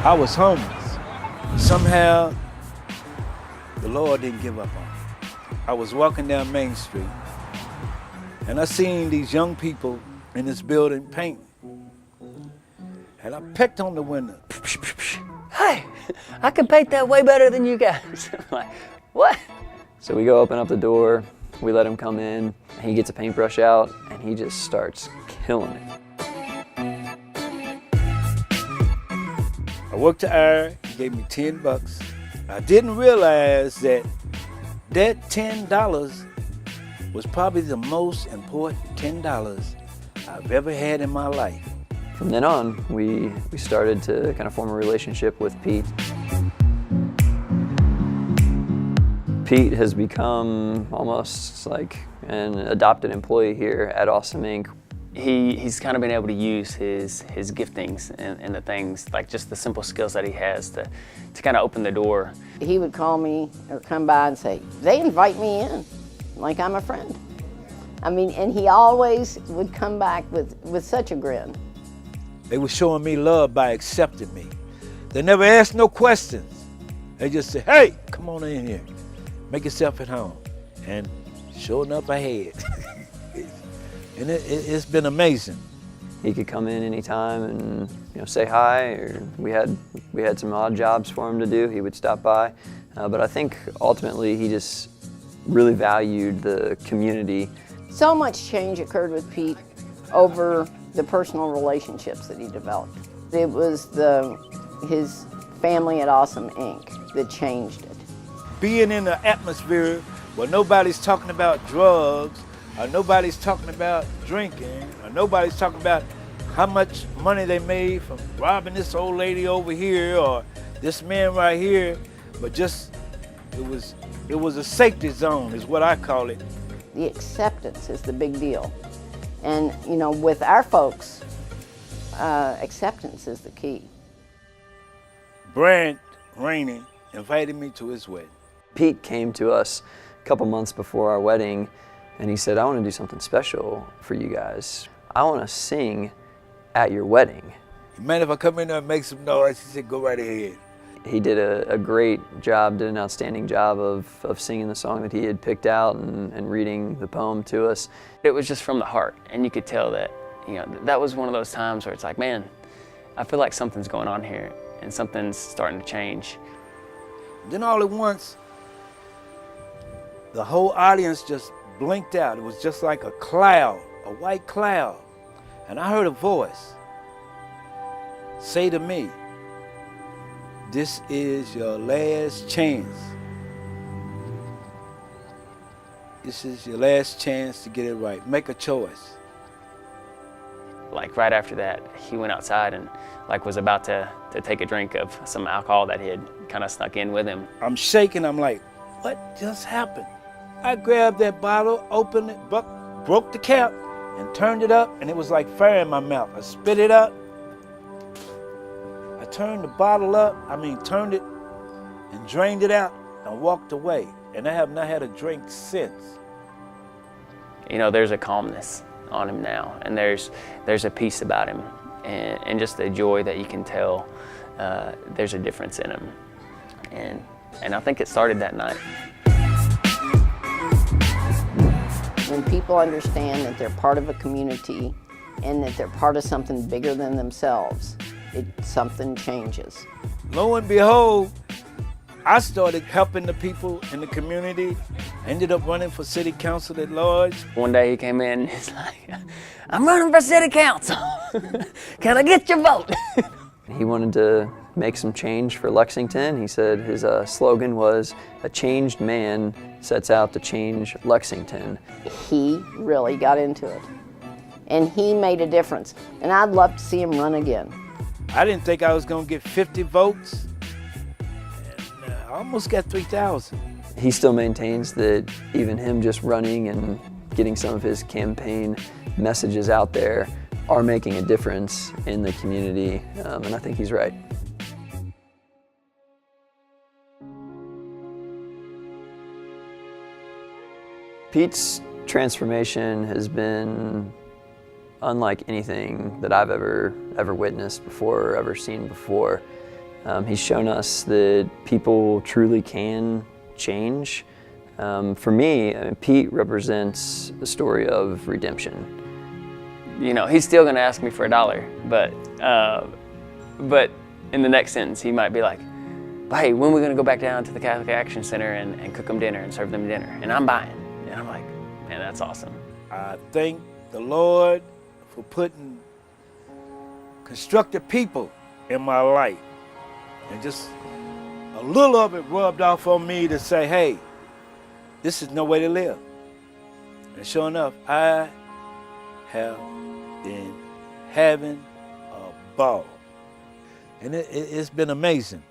I was homeless. Somehow, the Lord didn't give up on me. I was walking down Main Street, and I seen these young people in this building painting. And I pecked on the window. Hey, I can paint that way better than you guys. I'm like, what? So we go open up the door, we let him come in, he gets a paintbrush out, and he just starts killing it. I worked the iron, he gave me $10. I didn't realize that $10 was probably the most important $10 I've ever had in my life. From then on, we started to kind of form a relationship with Pete. Pete has become almost like an adopted employee here at Awesome Inc. He's kind of been able to use his giftings and the things, like just the simple skills that he has to kind of open the door. He would call me or come by and say, they invite me in, like I'm a friend. I mean, and he always would come back with such a grin. They were showing me love by accepting me. They never asked no questions. They just said, hey, come on in here, make yourself at home. And sure enough, I had. And it's been amazing. He could come in anytime and say hi, or we had some odd jobs for him to do. He would stop by, but I think ultimately he just really valued the community. So much change occurred with Pete over the personal relationships that he developed. It was his family at Awesome Inc. that changed it. Being in an atmosphere where nobody's talking about drugs, or nobody's talking about drinking, or nobody's talking about how much money they made from robbing this old lady over here or this man right here, but just it was a safety zone is what I call it. The acceptance is the big deal. And with our folks, acceptance is the key. Brad Rainey invited me to his wedding. Pete came to us a couple months before our wedding, and he said, I want to do something special for you guys. I want to sing at your wedding. Man, if I come in there and make some noise, he said, go right ahead. He did a great job, did an outstanding job of singing the song that he had picked out and reading the poem to us. It was just from the heart, and you could tell that, that was one of those times where it's like, man, I feel like something's going on here, and something's starting to change. Then all at once, the whole audience just blinked out. It was just like a cloud, a white cloud. And I heard a voice say to me, this is your last chance. This is your last chance to get it right. Make a choice. Like right after that, he went outside and was about to take a drink of some alcohol that he had kind of snuck in with him. I'm shaking, I'm like, what just happened? I grabbed that bottle, opened it, broke the cap, and turned it up, and it was like fire in my mouth. I spit it up. I turned the bottle up, turned it and drained it out and walked away. And I have not had a drink since. There's a calmness on him now, and there's a peace about him, and just the joy that you can tell. There's a difference in him, and I think it started that night. When people understand that they're part of a community and that they're part of something bigger than themselves, something changes. Lo and behold, I started helping the people in the community, ended up running for city council at large. One day he came in and he's like, I'm running for city council. Can I get your vote? He wanted to make some change for Lexington. He said his slogan was, a changed man sets out to change Lexington. He really got into it, and he made a difference, and I'd love to see him run again. I didn't think I was gonna get 50 votes, and I almost got 3,000. He still maintains that even him just running and getting some of his campaign messages out there are making a difference in the community, and I think he's right. Pete's transformation has been unlike anything that I've ever witnessed before or ever seen before. He's shown us that people truly can change. For me, Pete represents a story of redemption. You know, he's still going to ask me for $1, but in the next sentence he might be like, hey, when are we going to go back down to the Catholic Action Center and cook them dinner and serve them dinner? And I'm buying. And I'm like, man, that's awesome. I thank the Lord for putting constructive people in my life. And just a little of it rubbed off on me to say, hey, this is no way to live. And sure enough, I have been having a ball. And it's been amazing.